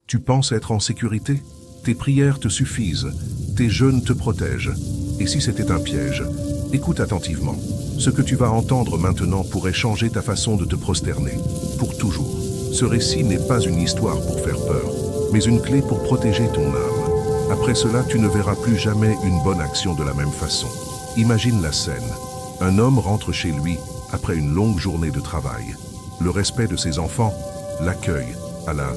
Tu penses être en sécurité? Tes prières te suffisent, tes jeûnes te protègent. Et si c'était un piège? Écoute attentivement. Ce que tu vas entendre maintenant pourrait changer ta façon de te prosterner, pour toujours. Ce récit n'est pas une histoire pour faire peur, mais une clé pour protéger ton âme. Après cela, tu ne verras plus jamais une bonne action de la même façon. Imagine la scène. Un homme rentre chez lui après une longue journée de travail. Le respect de ses enfants, l'accueil à la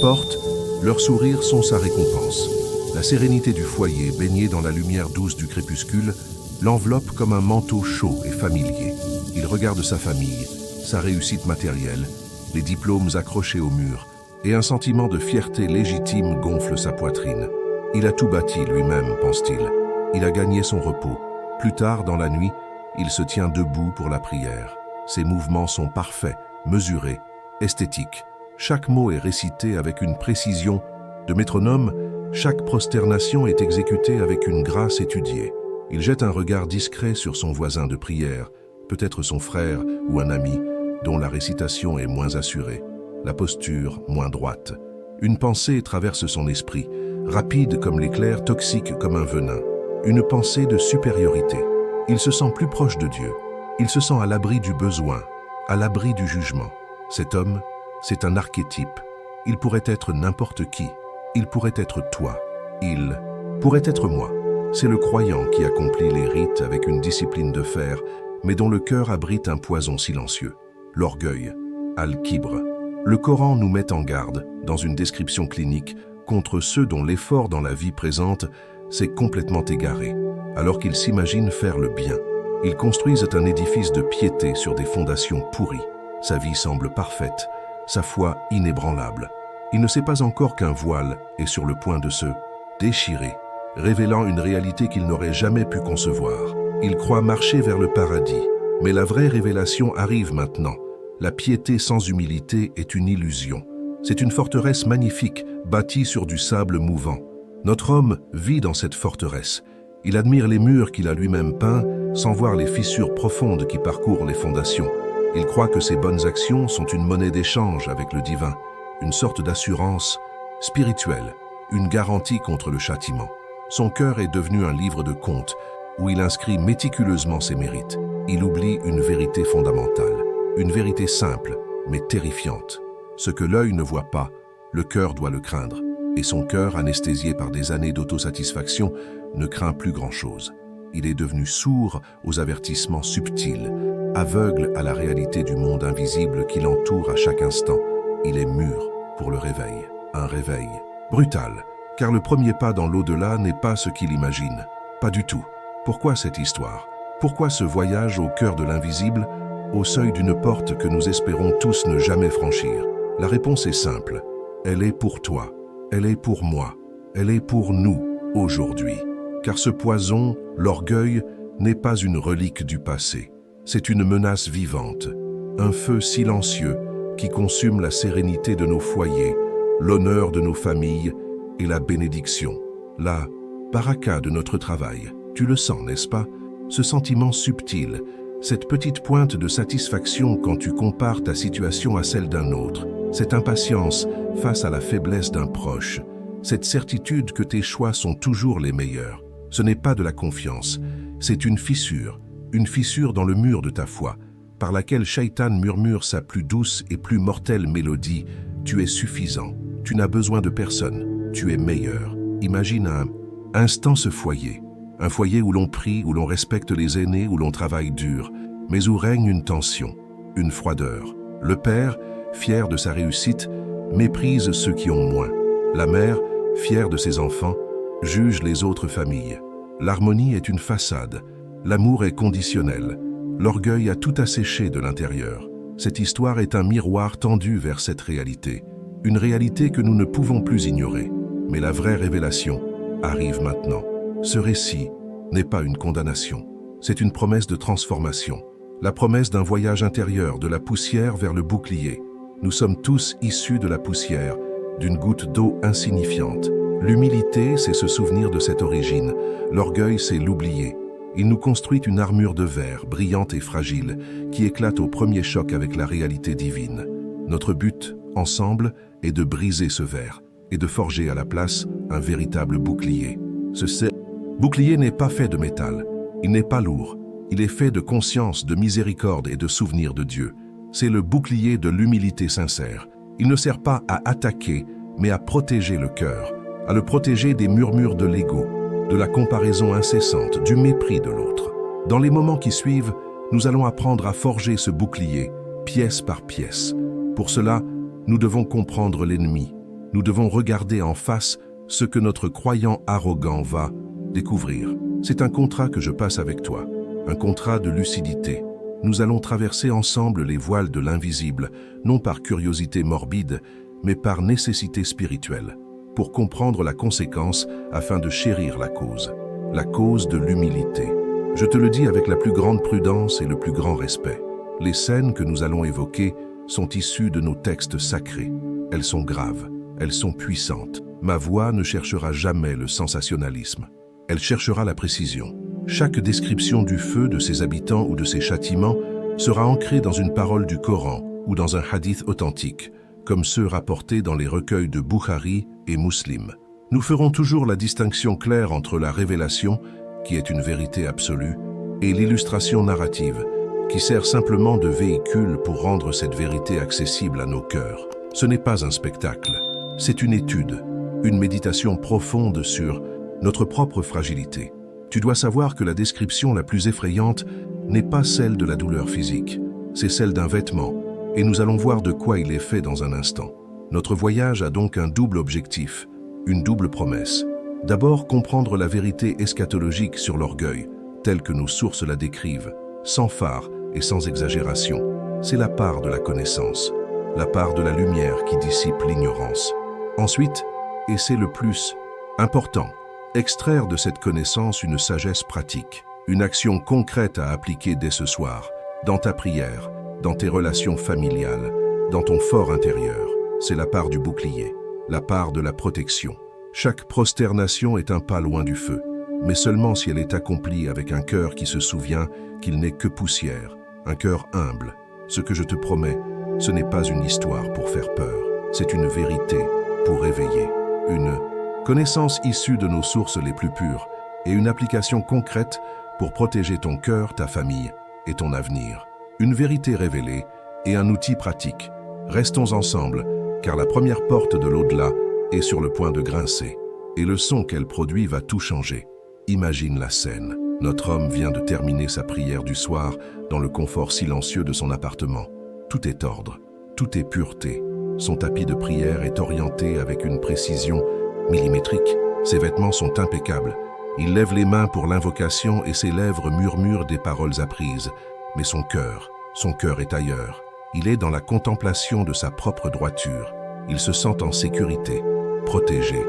porte, leurs sourires sont sa récompense. La sérénité du foyer, baignée dans la lumière douce du crépuscule, l'enveloppe comme un manteau chaud et familier. Il regarde sa famille, sa réussite matérielle, les diplômes accrochés au mur, et un sentiment de fierté légitime gonfle sa poitrine. Il a tout bâti lui-même, pense-t-il. Il a gagné son repos. Plus tard, dans la nuit, il se tient debout pour la prière. Ses mouvements sont parfaits, mesurés, esthétiques. Chaque mot est récité avec une précision de métronome. Chaque prosternation est exécutée avec une grâce étudiée. Il jette un regard discret sur son voisin de prière, peut-être son frère ou un ami, dont la récitation est moins assurée, la posture moins droite. Une pensée traverse son esprit, rapide comme l'éclair, toxique comme un venin. Une pensée de supériorité. Il se sent plus proche de Dieu. Il se sent à l'abri du besoin, à l'abri du jugement. Cet homme, c'est un archétype. Il pourrait être n'importe qui. Il pourrait être toi. Il pourrait être moi. C'est le croyant qui accomplit les rites avec une discipline de fer, mais dont le cœur abrite un poison silencieux. L'orgueil, Al-Kibre. Le Coran nous met en garde, dans une description clinique, contre ceux dont l'effort dans la vie présente s'est complètement égaré, alors qu'ils s'imaginent faire le bien. Ils construisent un édifice de piété sur des fondations pourries. Sa vie semble parfaite, sa foi inébranlable. Il ne sait pas encore qu'un voile est sur le point de se déchirer, révélant une réalité qu'il n'aurait jamais pu concevoir. Il croit marcher vers le paradis, mais la vraie révélation arrive maintenant. La piété sans humilité est une illusion. C'est une forteresse magnifique, bâtie sur du sable mouvant. Notre homme vit dans cette forteresse. Il admire les murs qu'il a lui-même peints, sans voir les fissures profondes qui parcourent les fondations. Il croit que ses bonnes actions sont une monnaie d'échange avec le divin, une sorte d'assurance spirituelle, une garantie contre le châtiment. Son cœur est devenu un livre de comptes, où il inscrit méticuleusement ses mérites. Il oublie une vérité fondamentale, une vérité simple, mais terrifiante. Ce que l'œil ne voit pas, le cœur doit le craindre. Et son cœur, anesthésié par des années d'autosatisfaction, ne craint plus grand-chose. Il est devenu sourd aux avertissements subtils, aveugle à la réalité du monde invisible qui l'entoure à chaque instant. Il est mûr pour le réveil. Un réveil brutal, car le premier pas dans l'au-delà n'est pas ce qu'il imagine. Pas du tout. Pourquoi cette histoire? Pourquoi ce voyage au cœur de l'invisible, au seuil d'une porte que nous espérons tous ne jamais franchir? La réponse est simple. Elle est pour toi. Elle est pour moi. Elle est pour nous, aujourd'hui. Car ce poison, l'orgueil, n'est pas une relique du passé. C'est une menace vivante, un feu silencieux qui consume la sérénité de nos foyers, l'honneur de nos familles et la bénédiction, la baraka de notre travail. Tu le sens, n'est-ce pas? Ce sentiment subtil, cette petite pointe de satisfaction quand tu compares ta situation à celle d'un autre, cette impatience face à la faiblesse d'un proche, cette certitude que tes choix sont toujours les meilleurs. Ce n'est pas de la confiance, c'est une fissure dans le mur de ta foi, par laquelle Shaitan murmure sa plus douce et plus mortelle mélodie. Tu es suffisant, tu n'as besoin de personne, tu es meilleur. Imagine un instant ce foyer, un foyer où l'on prie, où l'on respecte les aînés, où l'on travaille dur, mais où règne une tension, une froideur. Le père, fier de sa réussite, méprise ceux qui ont moins. La mère, fière de ses enfants, juge les autres familles. L'harmonie est une façade, l'amour est conditionnel, l'orgueil a tout asséché de l'intérieur. Cette histoire est un miroir tendu vers cette réalité, une réalité que nous ne pouvons plus ignorer. Mais la vraie révélation arrive maintenant. Ce récit n'est pas une condamnation, c'est une promesse de transformation, la promesse d'un voyage intérieur de la poussière vers le bouclier. Nous sommes tous issus de la poussière, d'une goutte d'eau insignifiante. L'humilité, c'est se souvenir de cette origine. L'orgueil, c'est l'oublier. Il nous construit une armure de verre, brillante et fragile, qui éclate au premier choc avec la réalité divine. Notre but, ensemble, est de briser ce verre, et de forger à la place un véritable bouclier. Bouclier n'est pas fait de métal, il n'est pas lourd, il est fait de conscience, de miséricorde et de souvenir de Dieu. C'est le bouclier de l'humilité sincère. Il ne sert pas à attaquer, mais à protéger le cœur, à le protéger des murmures de l'ego, de la comparaison incessante, du mépris de l'autre. Dans les moments qui suivent, nous allons apprendre à forger ce bouclier, pièce par pièce. Pour cela, nous devons comprendre l'ennemi. Nous devons regarder en face ce que notre croyant arrogant va découvrir. C'est un contrat que je passe avec toi, un contrat de lucidité. Nous allons traverser ensemble les voiles de l'invisible, non par curiosité morbide, mais par nécessité spirituelle, pour comprendre la conséquence afin de chérir la cause de l'humilité. Je te le dis avec la plus grande prudence et le plus grand respect. Les scènes que nous allons évoquer sont issues de nos textes sacrés. Elles sont graves, elles sont puissantes. Ma voix ne cherchera jamais le sensationnalisme. Elle cherchera la précision. Chaque description du feu, de ses habitants ou de ses châtiments sera ancrée dans une parole du Coran ou dans un hadith authentique, comme ceux rapportés dans les recueils de Bukhari et Muslim. Nous ferons toujours la distinction claire entre la révélation, qui est une vérité absolue, et l'illustration narrative, qui sert simplement de véhicule pour rendre cette vérité accessible à nos cœurs. Ce n'est pas un spectacle, c'est une étude, une méditation profonde sur notre propre fragilité. Tu dois savoir que la description la plus effrayante n'est pas celle de la douleur physique, c'est celle d'un vêtement, et nous allons voir de quoi il est fait dans un instant. Notre voyage a donc un double objectif, une double promesse. D'abord, comprendre la vérité eschatologique sur l'orgueil, telle que nos sources la décrivent, sans phare et sans exagération. C'est la part de la connaissance, la part de la lumière qui dissipe l'ignorance. Ensuite, et c'est le plus important, extraire de cette connaissance une sagesse pratique, une action concrète à appliquer dès ce soir, dans ta prière, dans tes relations familiales, dans ton fort intérieur. C'est la part du bouclier, la part de la protection. Chaque prosternation est un pas loin du feu, mais seulement si elle est accomplie avec un cœur qui se souvient qu'il n'est que poussière, un cœur humble. Ce que je te promets, ce n'est pas une histoire pour faire peur, c'est une vérité pour réveiller, une connaissance issue de nos sources les plus pures et une application concrète pour protéger ton cœur, ta famille et ton avenir. Une vérité révélée et un outil pratique. Restons ensemble, car la première porte de l'au-delà est sur le point de grincer, et le son qu'elle produit va tout changer. Imagine la scène. Notre homme vient de terminer sa prière du soir dans le confort silencieux de son appartement. Tout est ordre, tout est pureté. Son tapis de prière est orienté avec une précision millimétrique. Ses vêtements sont impeccables. Il lève les mains pour l'invocation et ses lèvres murmurent des paroles apprises. Mais son cœur est ailleurs. Il est dans la contemplation de sa propre droiture. Il se sent en sécurité, protégé.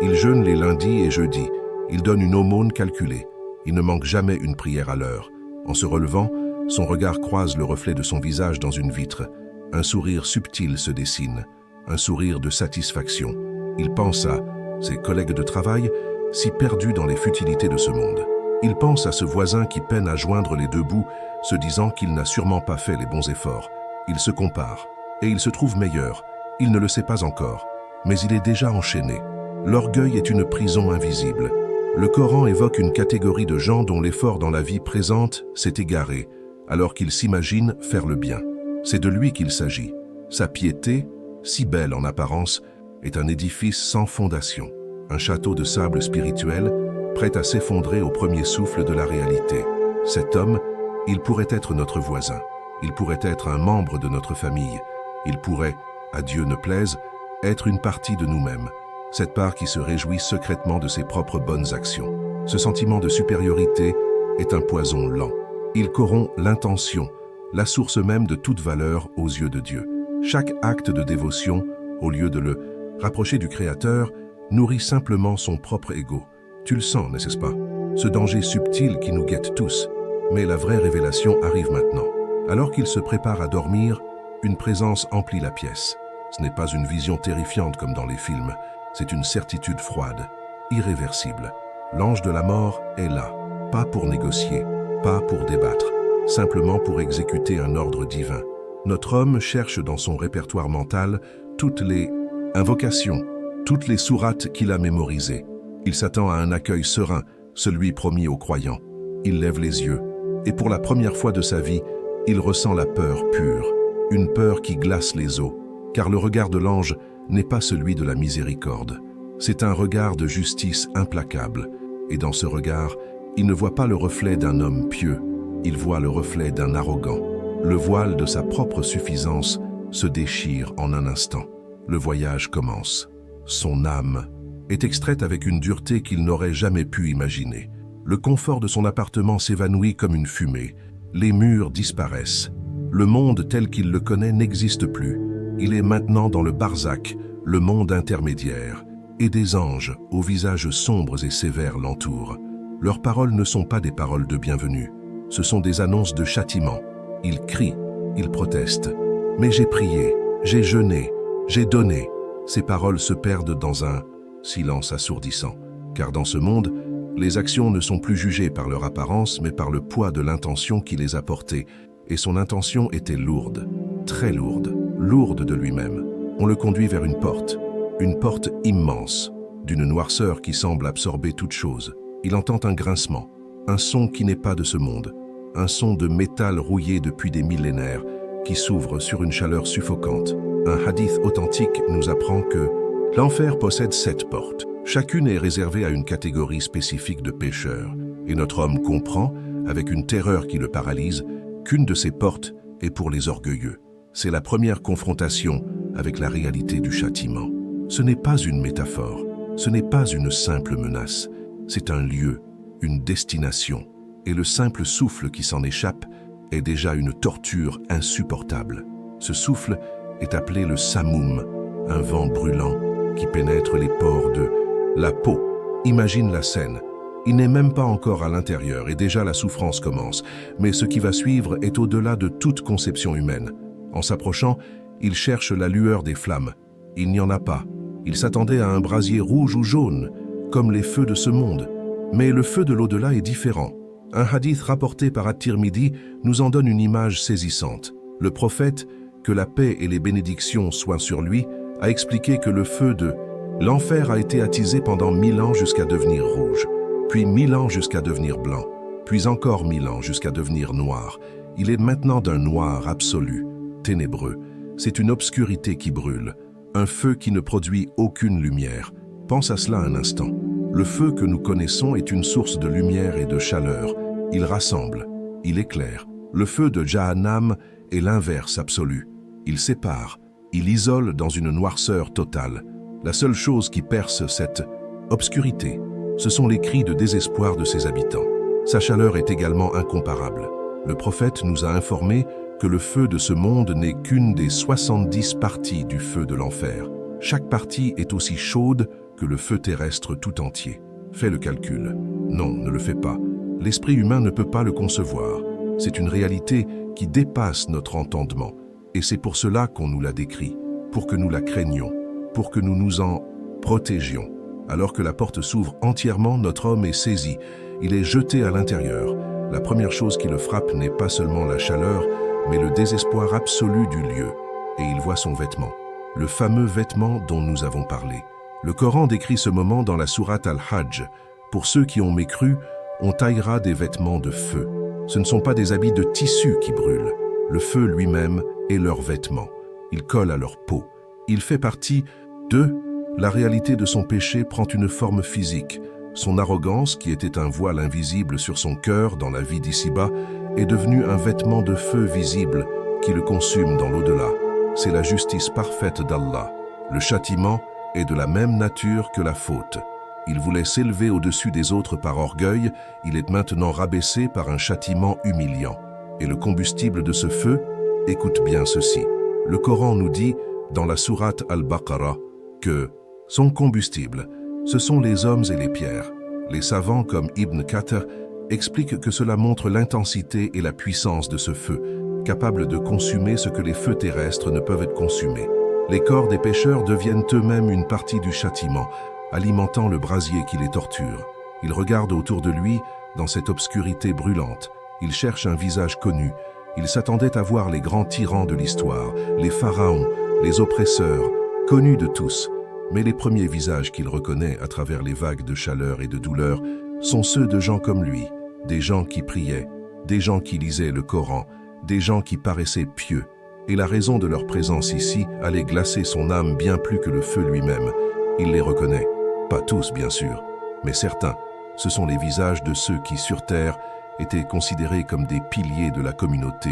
Il jeûne les lundis et jeudis. Il donne une aumône calculée. Il ne manque jamais une prière à l'heure. En se relevant, son regard croise le reflet de son visage dans une vitre. Un sourire subtil se dessine, un sourire de satisfaction. Il pense à ses collègues de travail, si perdus dans les futilités de ce monde. Il pense à ce voisin qui peine à joindre les deux bouts, se disant qu'il n'a sûrement pas fait les bons efforts. Il se compare, et il se trouve meilleur. Il ne le sait pas encore, mais il est déjà enchaîné. L'orgueil est une prison invisible. Le Coran évoque une catégorie de gens dont l'effort dans la vie présente s'est égaré, alors qu'ils s'imaginent faire le bien. C'est de lui qu'il s'agit. Sa piété, si belle en apparence, est un édifice sans fondation, un château de sable spirituel, prêt à s'effondrer au premier souffle de la réalité. Cet homme, il pourrait être notre voisin, il pourrait être un membre de notre famille, il pourrait, à Dieu ne plaise, être une partie de nous-mêmes, cette part qui se réjouit secrètement de ses propres bonnes actions. Ce sentiment de supériorité est un poison lent. Il corrompt l'intention, la source même de toute valeur aux yeux de Dieu. Chaque acte de dévotion, au lieu de le rapprocher du Créateur, nourrit simplement son propre ego. Tu le sens, n'est-ce pas? Ce danger subtil qui nous guette tous. Mais la vraie révélation arrive maintenant. Alors qu'il se prépare à dormir, une présence emplit la pièce. Ce n'est pas une vision terrifiante comme dans les films, c'est une certitude froide, irréversible. L'ange de la mort est là, pas pour négocier, pas pour débattre, simplement pour exécuter un ordre divin. Notre homme cherche dans son répertoire mental toutes les invocations, toutes les sourates qu'il a mémorisées. Il s'attend à un accueil serein, celui promis aux croyants. Il lève les yeux, et pour la première fois de sa vie, il ressent la peur pure, une peur qui glace les os, car le regard de l'ange n'est pas celui de la miséricorde. C'est un regard de justice implacable, et dans ce regard, il ne voit pas le reflet d'un homme pieux, il voit le reflet d'un arrogant. Le voile de sa propre suffisance se déchire en un instant. Le voyage commence. Son âme est extraite avec une dureté qu'il n'aurait jamais pu imaginer. Le confort de son appartement s'évanouit comme une fumée. Les murs disparaissent. Le monde tel qu'il le connaît n'existe plus. Il est maintenant dans le barzakh, le monde intermédiaire, et des anges aux visages sombres et sévères l'entourent. Leurs paroles ne sont pas des paroles de bienvenue. Ce sont des annonces de châtiment. Ils crient, ils protestent. Mais j'ai prié, j'ai jeûné, j'ai donné. Ces paroles se perdent dans un silence assourdissant. Car dans ce monde, les actions ne sont plus jugées par leur apparence, mais par le poids de l'intention qui les a portées. Et son intention était lourde, très lourde, lourde de lui-même. On le conduit vers une porte immense, d'une noirceur qui semble absorber toute chose. Il entend un grincement, un son qui n'est pas de ce monde, un son de métal rouillé depuis des millénaires, qui s'ouvre sur une chaleur suffocante. Un hadith authentique nous apprend que l'enfer possède 7 portes. Chacune est réservée à une catégorie spécifique de pécheurs. Et notre homme comprend, avec une terreur qui le paralyse, qu'une de ces portes est pour les orgueilleux. C'est la première confrontation avec la réalité du châtiment. Ce n'est pas une métaphore, ce n'est pas une simple menace. C'est un lieu, une destination. Et le simple souffle qui s'en échappe est déjà une torture insupportable. Ce souffle est appelé le samoum, un vent brûlant qui pénètre les pores de la peau. Imagine la scène. Il n'est même pas encore à l'intérieur et déjà la souffrance commence. Mais ce qui va suivre est au-delà de toute conception humaine. En s'approchant, il cherche la lueur des flammes. Il n'y en a pas. Il s'attendait à un brasier rouge ou jaune, comme les feux de ce monde. Mais le feu de l'au-delà est différent. Un hadith rapporté par At-Tirmidhi nous en donne une image saisissante. Le prophète, que la paix et les bénédictions soient sur lui, a expliqué que le feu de l'enfer a été attisé pendant 1000 ans jusqu'à devenir rouge, puis 1000 ans jusqu'à devenir blanc, puis encore 1000 ans jusqu'à devenir noir. Il est maintenant d'un noir absolu, ténébreux. C'est une obscurité qui brûle, un feu qui ne produit aucune lumière. Pense à cela un instant. Le feu que nous connaissons est une source de lumière et de chaleur. Il rassemble, il éclaire. Le feu de Jahannam est l'inverse absolu. Il sépare, il isole dans une noirceur totale. La seule chose qui perce cette obscurité, ce sont les cris de désespoir de ses habitants. Sa chaleur est également incomparable. Le prophète nous a informé que le feu de ce monde n'est qu'une des 70 parties du feu de l'enfer. Chaque partie est aussi chaude que le feu terrestre tout entier. Fais le calcul. Non, ne le fais pas. L'esprit humain ne peut pas le concevoir. C'est une réalité qui dépasse notre entendement. Et c'est pour cela qu'on nous l'a décrit, pour que nous la craignions, pour que nous nous en protégions. Alors que la porte s'ouvre entièrement, notre homme est saisi. Il est jeté à l'intérieur. La première chose qui le frappe n'est pas seulement la chaleur, mais le désespoir absolu du lieu. Et il voit son vêtement, le fameux vêtement dont nous avons parlé. Le Coran décrit ce moment dans la sourate Al-Hajj. Pour ceux qui ont mécru, on taillera des vêtements de feu. Ce ne sont pas des habits de tissu qui brûlent. Le feu lui-même est leur vêtement. Il colle à leur peau. Il fait partie d'eux. La réalité de son péché prend une forme physique. Son arrogance, qui était un voile invisible sur son cœur dans la vie d'ici-bas, est devenue un vêtement de feu visible qui le consume dans l'au-delà. C'est la justice parfaite d'Allah. Le châtiment est de la même nature que la faute. Il voulait s'élever au-dessus des autres par orgueil, il est maintenant rabaissé par un châtiment humiliant. Et le combustible de ce feu, écoute bien ceci. Le Coran nous dit, dans la sourate Al-Baqarah, que son combustible, ce sont les hommes et les pierres. Les savants comme Ibn Kathir expliquent que cela montre l'intensité et la puissance de ce feu, capable de consumer ce que les feux terrestres ne peuvent être consumés. Les corps des pécheurs deviennent eux-mêmes une partie du châtiment, alimentant le brasier qui les torture. Il regarde autour de lui, dans cette obscurité brûlante. Il cherche un visage connu. Il s'attendait à voir les grands tyrans de l'histoire, les pharaons, les oppresseurs, connus de tous. Mais les premiers visages qu'il reconnaît à travers les vagues de chaleur et de douleur sont ceux de gens comme lui, des gens qui priaient, des gens qui lisaient le Coran, des gens qui paraissaient pieux. Et la raison de leur présence ici allait glacer son âme bien plus que le feu lui-même. Il les reconnaît, pas tous bien sûr, mais certains. Ce sont les visages de ceux qui, sur terre, étaient considérés comme des piliers de la communauté,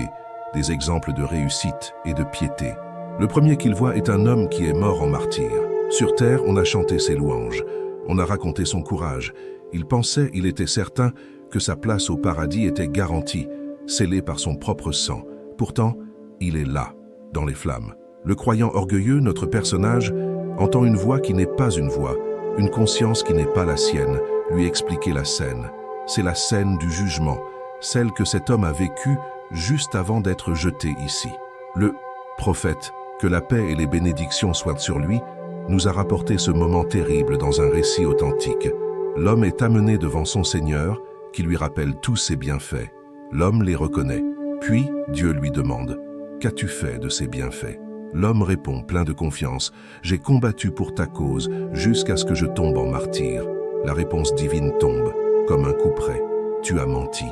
des exemples de réussite et de piété. Le premier qu'il voit est un homme qui est mort en martyr. Sur terre, on a chanté ses louanges, on a raconté son courage. Il pensait, il était certain, que sa place au paradis était garantie, scellée par son propre sang. Pourtant, il est là, dans les flammes. Le croyant orgueilleux, notre personnage, entend une voix qui n'est pas une voix, une conscience qui n'est pas la sienne, lui expliquer la scène. C'est la scène du jugement, celle que cet homme a vécue juste avant d'être jeté ici. Le prophète, que la paix et les bénédictions soient sur lui, nous a rapporté ce moment terrible dans un récit authentique. L'homme est amené devant son Seigneur, qui lui rappelle tous ses bienfaits. L'homme les reconnaît. Puis, Dieu lui demande, « Qu'as-tu fait de ces bienfaits ?» L'homme répond, plein de confiance, « J'ai combattu pour ta cause, jusqu'à ce que je tombe en martyr. » La réponse divine tombe, comme un coup près. « Tu as menti. »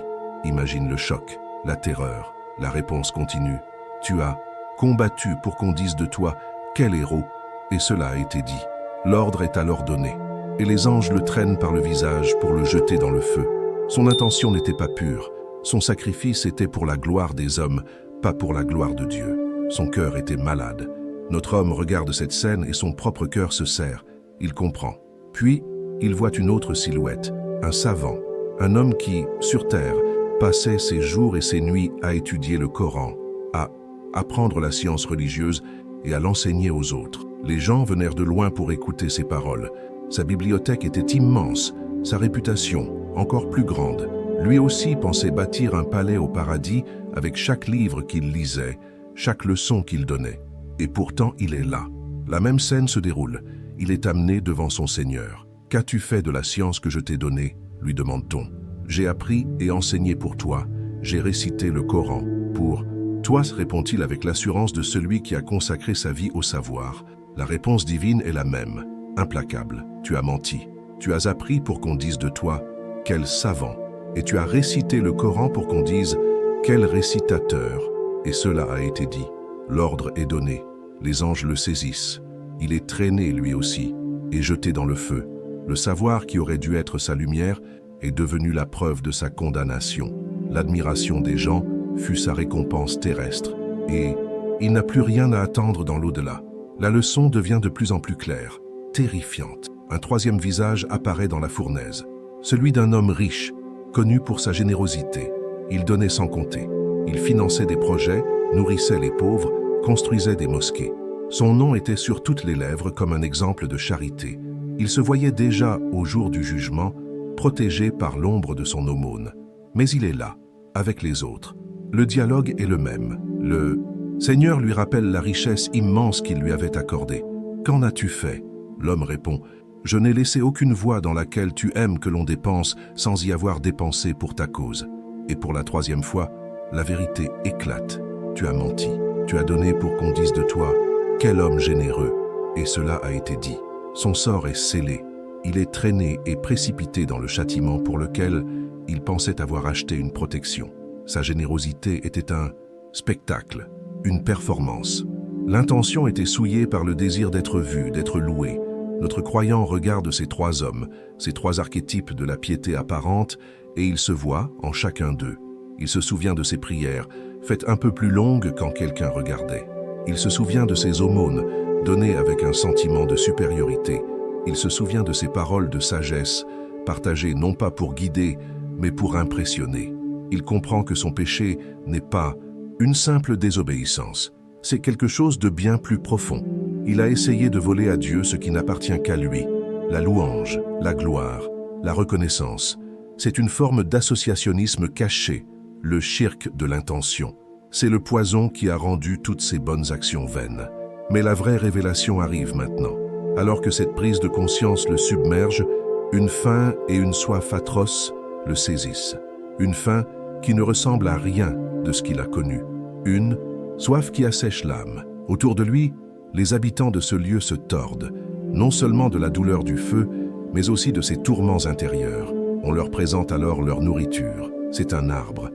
Imagine le choc, la terreur. La réponse continue. « Tu as combattu pour qu'on dise de toi, quel héros !» Et cela a été dit. L'ordre est alors donné. Et les anges le traînent par le visage pour le jeter dans le feu. Son intention n'était pas pure. Son sacrifice était pour la gloire des hommes, pas pour la gloire de Dieu. Son cœur était malade. Notre homme regarde cette scène et son propre cœur se serre. Il comprend. Puis, il voit une autre silhouette, un savant, un homme qui, sur terre, passait ses jours et ses nuits à étudier le Coran, à apprendre la science religieuse et à l'enseigner aux autres. Les gens venèrent de loin pour écouter ses paroles. Sa bibliothèque était immense, sa réputation encore plus grande. Lui aussi pensait bâtir un palais au paradis avec chaque livre qu'il lisait, chaque leçon qu'il donnait. Et pourtant, il est là. La même scène se déroule. Il est amené devant son Seigneur. « Qu'as-tu fait de la science que je t'ai donnée ?» lui demande-t-on. « J'ai appris et enseigné pour toi. J'ai récité le Coran pour... » « Toi, répond-il avec l'assurance de celui qui a consacré sa vie au savoir. La réponse divine est la même, implacable. Tu as menti. Tu as appris pour qu'on dise de toi, quel savant. Et tu as récité le Coran pour qu'on dise, quel récitateur. Et cela a été dit. L'ordre est donné. Les anges le saisissent. Il est traîné lui aussi, et jeté dans le feu. Le savoir qui aurait dû être sa lumière est devenu la preuve de sa condamnation. L'admiration des gens fut sa récompense terrestre, et il n'a plus rien à attendre dans l'au-delà. La leçon devient de plus en plus claire, terrifiante. Un troisième visage apparaît dans la fournaise, celui d'un homme riche, connu pour sa générosité. Il donnait sans compter. Il finançait des projets, nourrissait les pauvres, construisait des mosquées. Son nom était sur toutes les lèvres comme un exemple de charité. Il se voyait déjà, au jour du jugement, protégé par l'ombre de son aumône. Mais il est là, avec les autres. Le dialogue est le même. Le Seigneur lui rappelle la richesse immense qu'il lui avait accordée. « Qu'en as-tu fait ?» L'homme répond « Je n'ai laissé aucune voie dans laquelle tu aimes que l'on dépense sans y avoir dépensé pour ta cause. » Et pour la troisième fois, la vérité éclate. Tu as menti. Tu as donné pour qu'on dise de toi « Quel homme généreux !» Et cela a été dit. Son sort est scellé. Il est traîné et précipité dans le châtiment pour lequel il pensait avoir acheté une protection. Sa générosité était un spectacle, une performance. L'intention était souillée par le désir d'être vu, d'être loué. Notre croyant regarde ces trois hommes, ces trois archétypes de la piété apparente, et il se voit en chacun d'eux. Il se souvient de ses prières, faites un peu plus longues quand quelqu'un regardait. Il se souvient de ses aumônes, données avec un sentiment de supériorité. Il se souvient de ses paroles de sagesse, partagées non pas pour guider, mais pour impressionner. Il comprend que son péché n'est pas une simple désobéissance. C'est quelque chose de bien plus profond. Il a essayé de voler à Dieu ce qui n'appartient qu'à lui. La louange, la gloire, la reconnaissance. C'est une forme d'associationnisme caché, le shirk de l'intention. C'est le poison qui a rendu toutes ces bonnes actions vaines. Mais la vraie révélation arrive maintenant. Alors que cette prise de conscience le submerge, une faim et une soif atroces le saisissent. Une faim qui ne ressemble à rien de ce qu'il a connu. Une soif qui assèche l'âme. Autour de lui, les habitants de ce lieu se tordent. non seulement de la douleur du feu, mais aussi de ses tourments intérieurs. On leur présente alors leur nourriture. C'est un arbre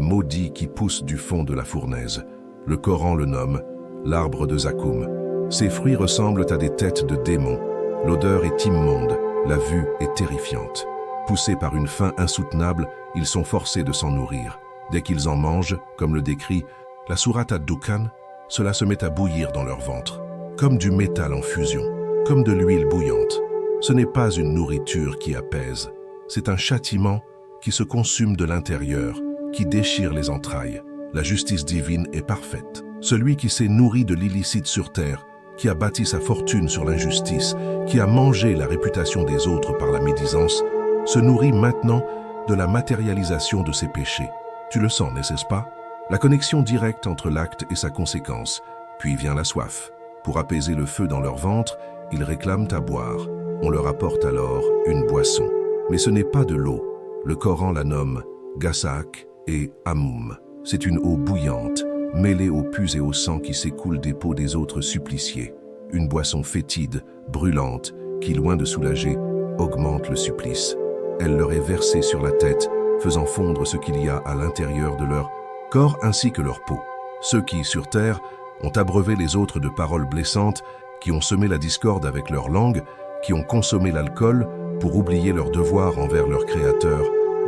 maudit qui pousse du fond de la fournaise. Le Coran le nomme l'arbre de Zakoum. Ses fruits ressemblent à des têtes de démons. L'odeur est immonde, la vue est terrifiante. Poussés par une faim insoutenable, ils sont forcés de s'en nourrir. Dès qu'ils en mangent, comme le décrit la sourate ad-Dukhan, cela se met à bouillir dans leur ventre, comme du métal en fusion, comme de l'huile bouillante. Ce n'est pas une nourriture qui apaise, c'est un châtiment qui se consume de l'intérieur, qui déchire les entrailles. La justice divine est parfaite. Celui qui s'est nourri de l'illicite sur terre, qui a bâti sa fortune sur l'injustice, qui a mangé la réputation des autres par la médisance, se nourrit maintenant de la matérialisation de ses péchés. Tu le sens, n'est-ce pas? La connexion directe entre l'acte et sa conséquence. Puis vient la soif. Pour apaiser le feu dans leur ventre, ils réclament à boire. On leur apporte alors une boisson. Mais ce n'est pas de l'eau. Le Coran la nomme Gassak et Hamoum. C'est une eau bouillante, mêlée au pus et au sang qui s'écoule des peaux des autres suppliciés. Une boisson fétide, brûlante, qui, loin de soulager, augmente le supplice. Elle leur est versée sur la tête, faisant fondre ce qu'il y a à l'intérieur de leur corps ainsi que leur peau. Ceux qui, sur terre, ont abreuvé les autres de paroles blessantes, qui ont semé la discorde avec leur langue, qui ont consommé l'alcool pour oublier leurs devoirs envers leur Créateur,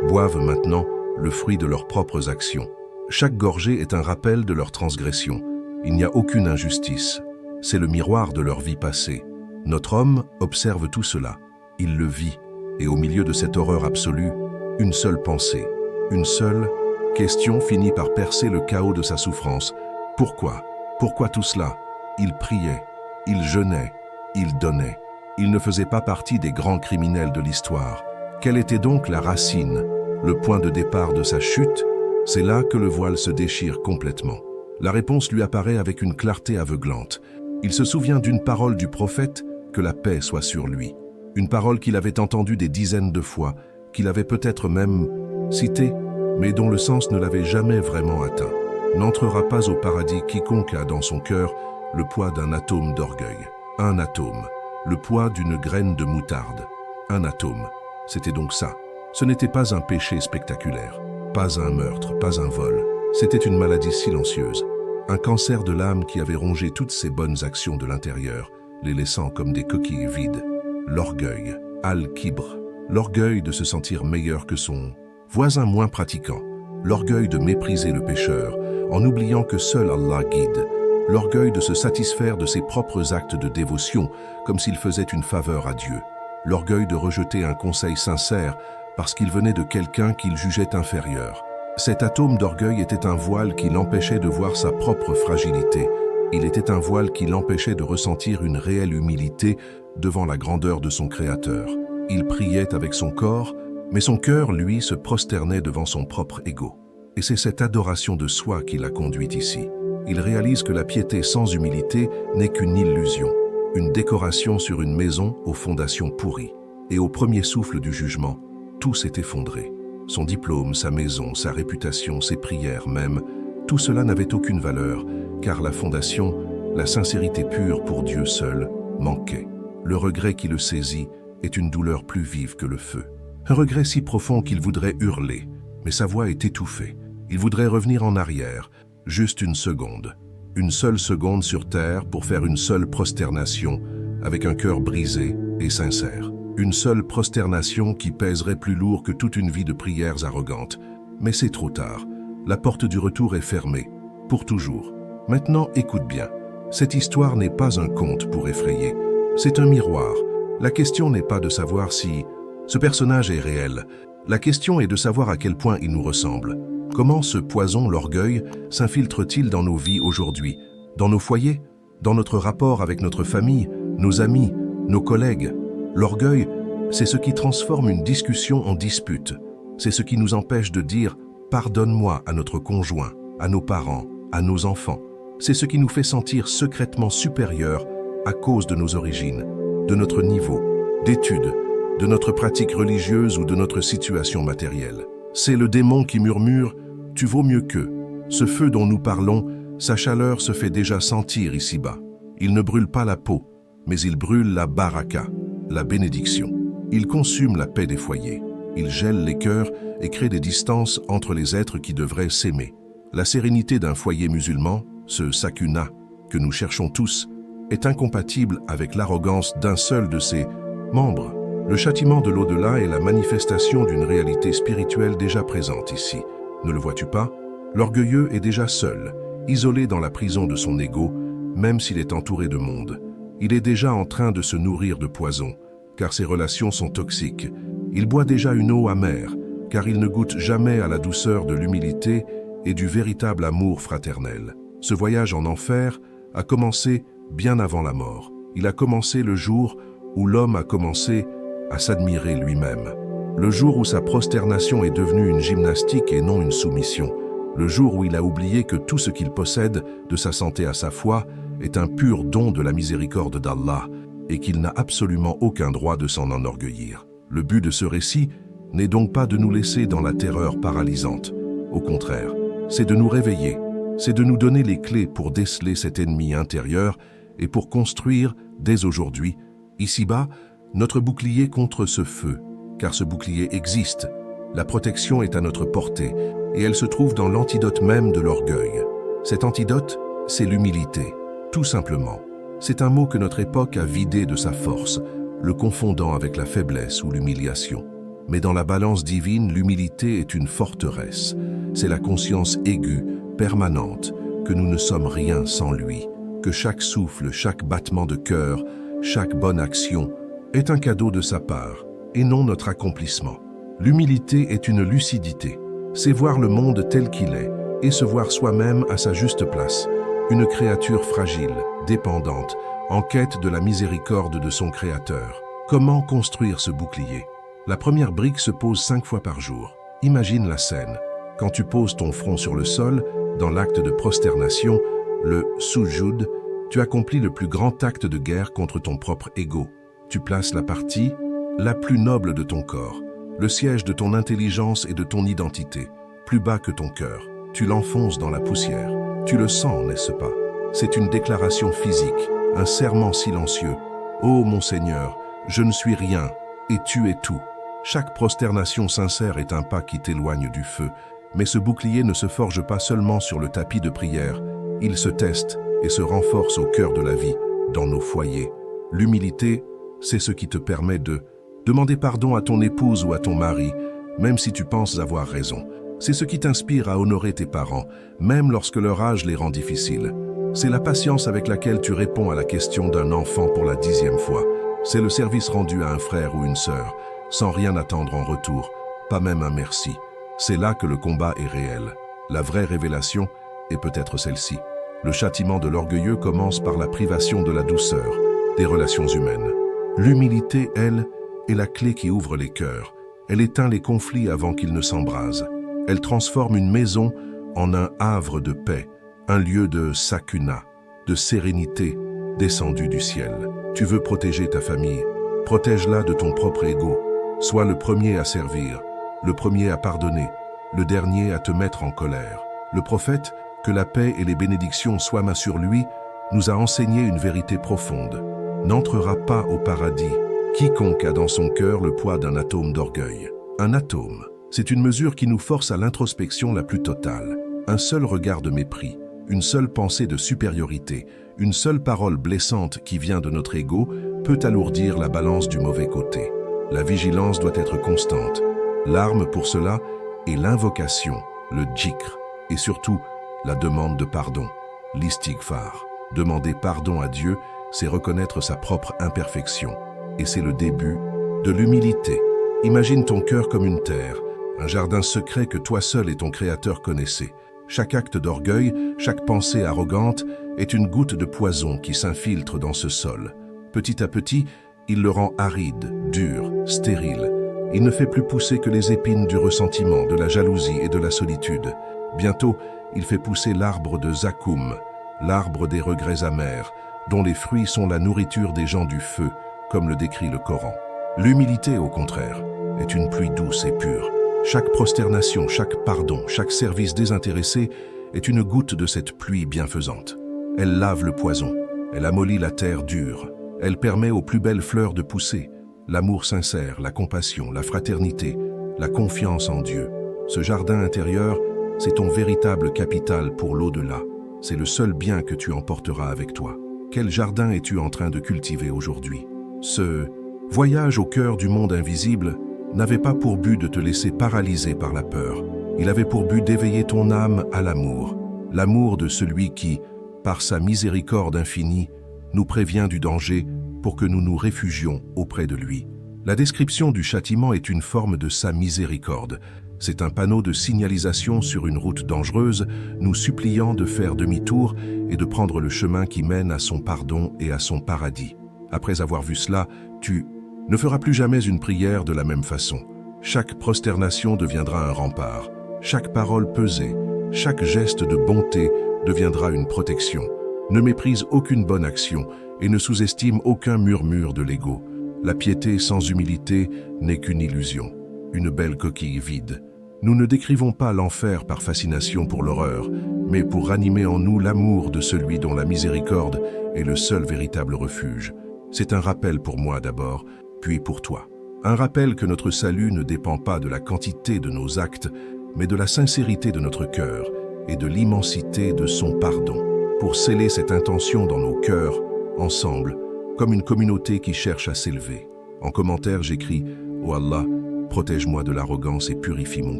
boivent maintenant le fruit de leurs propres actions. Chaque gorgée est un rappel de leur transgression. Il n'y a aucune injustice. C'est le miroir de leur vie passée. Notre homme observe tout cela. Il le vit. Et au milieu de cette horreur absolue, une seule pensée, une seule question finit par percer le chaos de sa souffrance. Pourquoi? Pourquoi tout cela? Il priait, il jeûnait, il donnait. Il ne faisait pas partie des grands criminels de l'histoire. Quelle était donc la racine, le point de départ de sa chute? C'est là que le voile se déchire complètement. La réponse lui apparaît avec une clarté aveuglante. Il se souvient d'une parole du prophète, que la paix soit sur lui. Une parole qu'il avait entendue des dizaines de fois, qu'il avait peut-être même citée, mais dont le sens ne l'avait jamais vraiment atteint. N'entrera pas au paradis quiconque a dans son cœur le poids d'un atome d'orgueil. Un atome, le poids d'une graine de moutarde. Un atome, c'était donc ça. Ce n'était pas un péché spectaculaire, pas un meurtre, pas un vol. C'était une maladie silencieuse, un cancer de l'âme qui avait rongé toutes ses bonnes actions de l'intérieur, les laissant comme des coquilles vides. L'orgueil, al-kibr, l'orgueil de se sentir meilleur que son voisin moins pratiquant, l'orgueil de mépriser le pécheur, en oubliant que seul Allah guide, l'orgueil de se satisfaire de ses propres actes de dévotion, comme s'il faisait une faveur à Dieu, l'orgueil de rejeter un conseil sincère parce qu'il venait de quelqu'un qu'il jugeait inférieur. Cet atome d'orgueil était un voile qui l'empêchait de voir sa propre fragilité. Il était un voile qui l'empêchait de ressentir une réelle humilité devant la grandeur de son Créateur. Il priait avec son corps, mais son cœur, lui, se prosternait devant son propre ego. Et c'est cette adoration de soi qui l'a conduit ici. Il réalise que la piété sans humilité n'est qu'une illusion, une décoration sur une maison aux fondations pourries. Et au premier souffle du jugement, tout s'est effondré. Son diplôme, sa maison, sa réputation, ses prières même, tout cela n'avait aucune valeur, car la fondation, la sincérité pure pour Dieu seul, manquait. Le regret qui le saisit est une douleur plus vive que le feu. Un regret si profond qu'il voudrait hurler, mais sa voix est étouffée. Il voudrait revenir en arrière, juste une seule seconde sur terre pour faire une seule prosternation, avec un cœur brisé et sincère. Une seule prosternation qui pèserait plus lourd que toute une vie de prières arrogantes. Mais c'est trop tard. La porte du retour est fermée, pour toujours. Maintenant, écoute bien. Cette histoire n'est pas un conte pour effrayer. C'est un miroir. La question n'est pas de savoir si ce personnage est réel. La question est de savoir à quel point il nous ressemble. Comment ce poison, l'orgueil, s'infiltre-t-il dans nos vies aujourd'hui, dans nos foyers, dans notre rapport avec notre famille, nos amis, nos collègues? L'orgueil, c'est ce qui transforme une discussion en dispute. C'est ce qui nous empêche de dire « pardonne-moi » à notre conjoint, à nos parents, à nos enfants. C'est ce qui nous fait sentir secrètement supérieurs à cause de nos origines, de notre niveau, d'études, de notre pratique religieuse ou de notre situation matérielle. C'est le démon qui murmure « tu vaux mieux qu'eux ». Ce feu dont nous parlons, sa chaleur se fait déjà sentir ici-bas. Il ne brûle pas la peau, mais il brûle la baraka, la bénédiction. Il consume la paix des foyers. Il gèle les cœurs et crée des distances entre les êtres qui devraient s'aimer. La sérénité d'un foyer musulman, ce sakuna que nous cherchons tous, est incompatible avec l'arrogance d'un seul de ses membres. Le châtiment de l'au-delà est la manifestation d'une réalité spirituelle déjà présente ici. Ne le vois-tu pas? L'orgueilleux est déjà seul, isolé dans la prison de son ego, même s'il est entouré de monde. Il est déjà en train de se nourrir de poison, car ses relations sont toxiques. Il boit déjà une eau amère, car il ne goûte jamais à la douceur de l'humilité et du véritable amour fraternel. Ce voyage en enfer a commencé bien avant la mort. Il a commencé le jour où l'homme a commencé à s'admirer lui-même. Le jour où sa prosternation est devenue une gymnastique et non une soumission. Le jour où il a oublié que tout ce qu'il possède, de sa santé à sa foi, est un pur don de la miséricorde d'Allah et qu'il n'a absolument aucun droit de s'en enorgueillir. Le but de ce récit n'est donc pas de nous laisser dans la terreur paralysante. Au contraire, c'est de nous réveiller, c'est de nous donner les clés pour déceler cet ennemi intérieur et pour construire, dès aujourd'hui, ici-bas, notre bouclier contre ce feu, car ce bouclier existe. La protection est à notre portée, et elle se trouve dans l'antidote même de l'orgueil. Cet antidote, c'est l'humilité, tout simplement. C'est un mot que notre époque a vidé de sa force, le confondant avec la faiblesse ou l'humiliation. Mais dans la balance divine, l'humilité est une forteresse. C'est la conscience aiguë, permanente, que nous ne sommes rien sans lui, que chaque souffle, chaque battement de cœur, chaque bonne action est un cadeau de sa part, et non notre accomplissement. L'humilité est une lucidité. C'est voir le monde tel qu'il est, et se voir soi-même à sa juste place, une créature fragile, dépendante, en quête de la miséricorde de son Créateur. Comment construire ce bouclier? La première brique se pose 5 fois par jour. Imagine la scène. Quand tu poses ton front sur le sol, dans l'acte de prosternation, le sujud, tu accomplis le plus grand acte de guerre contre ton propre ego. Tu places la partie la plus noble de ton corps, le siège de ton intelligence et de ton identité, plus bas que ton cœur. Tu l'enfonces dans la poussière. Tu le sens, n'est-ce pas? C'est une déclaration physique, un serment silencieux. Ô mon Seigneur, je ne suis rien, et tu es tout. Chaque prosternation sincère est un pas qui t'éloigne du feu, mais ce bouclier ne se forge pas seulement sur le tapis de prière, il se teste et se renforce au cœur de la vie, dans nos foyers. L'humilité, c'est ce qui te permet de demander pardon à ton épouse ou à ton mari, même si tu penses avoir raison. C'est ce qui t'inspire à honorer tes parents, même lorsque leur âge les rend difficiles. C'est la patience avec laquelle tu réponds à la question d'un enfant pour la 10e fois. C'est le service rendu à un frère ou une sœur, sans rien attendre en retour, pas même un merci. C'est là que le combat est réel. La vraie révélation est peut-être celle-ci. Le châtiment de l'orgueilleux commence par la privation de la douceur, des relations humaines. L'humilité, elle, est la clé qui ouvre les cœurs. Elle éteint les conflits avant qu'ils ne s'embrasent. Elle transforme une maison en un havre de paix, un lieu de sakuna, de sérénité descendu du ciel. Tu veux protéger ta famille, protège-la de ton propre ego. Sois le premier à servir, le premier à pardonner, le dernier à te mettre en colère. Le prophète, que la paix et les bénédictions soient main sur lui, nous a enseigné une vérité profonde. N'entrera pas au paradis quiconque a dans son cœur le poids d'un atome d'orgueil. Un atome, c'est une mesure qui nous force à l'introspection la plus totale. Un seul regard de mépris, une seule pensée de supériorité, une seule parole blessante qui vient de notre ego peut alourdir la balance du mauvais côté. La vigilance doit être constante. L'arme pour cela est l'invocation, le dhikr, et surtout la demande de pardon, l'istighfar. Demander pardon à Dieu, c'est reconnaître sa propre imperfection. Et c'est le début de l'humilité. Imagine ton cœur comme une terre, un jardin secret que toi seul et ton Créateur connaissez. Chaque acte d'orgueil, chaque pensée arrogante est une goutte de poison qui s'infiltre dans ce sol. Petit à petit, il le rend aride, dur, stérile. Il ne fait plus pousser que les épines du ressentiment, de la jalousie et de la solitude. Bientôt, il fait pousser l'arbre de Zakoum, l'arbre des regrets amers, dont les fruits sont la nourriture des gens du feu, comme le décrit le Coran. L'humilité, au contraire, est une pluie douce et pure. Chaque prosternation, chaque pardon, chaque service désintéressé est une goutte de cette pluie bienfaisante. Elle lave le poison, elle amollit la terre dure, Elle permet aux plus belles fleurs de pousser. L'amour sincère, la compassion, la fraternité, la confiance en Dieu. Ce jardin intérieur, c'est ton véritable capital pour l'au-delà. C'est le seul bien que tu emporteras avec toi. Quel jardin es-tu en train de cultiver aujourd'hui? Ce voyage au cœur du monde invisible n'avait pas pour but de te laisser paralyser par la peur. Il avait pour but d'éveiller ton âme à l'amour. L'amour de celui qui, par sa miséricorde infinie, nous prévient du danger pour que nous nous réfugions auprès de lui. La description du châtiment est une forme de sa miséricorde. C'est un panneau de signalisation sur une route dangereuse, nous suppliant de faire demi-tour et de prendre le chemin qui mène à son pardon et à son paradis. Après avoir vu cela, tu ne feras plus jamais une prière de la même façon. Chaque prosternation deviendra un rempart. Chaque parole pesée, chaque geste de bonté deviendra une protection. Ne méprise aucune bonne action et ne sous-estime aucun murmure de l'ego. La piété sans humilité n'est qu'une illusion, une belle coquille vide. Nous ne décrivons pas l'enfer par fascination pour l'horreur, mais pour ranimer en nous l'amour de celui dont la miséricorde est le seul véritable refuge. C'est un rappel pour moi d'abord, puis pour toi. Un rappel que notre salut ne dépend pas de la quantité de nos actes, mais de la sincérité de notre cœur et de l'immensité de son pardon. Pour sceller cette intention dans nos cœurs, ensemble, comme une communauté qui cherche à s'élever. En commentaire, j'écris « Oh Allah, protège-moi de l'arrogance et purifie mon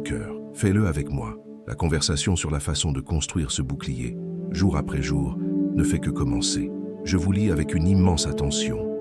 cœur. Fais-le avec moi. » La conversation sur la façon de construire ce bouclier, jour après jour, ne fait que commencer. Je vous lis avec une immense attention.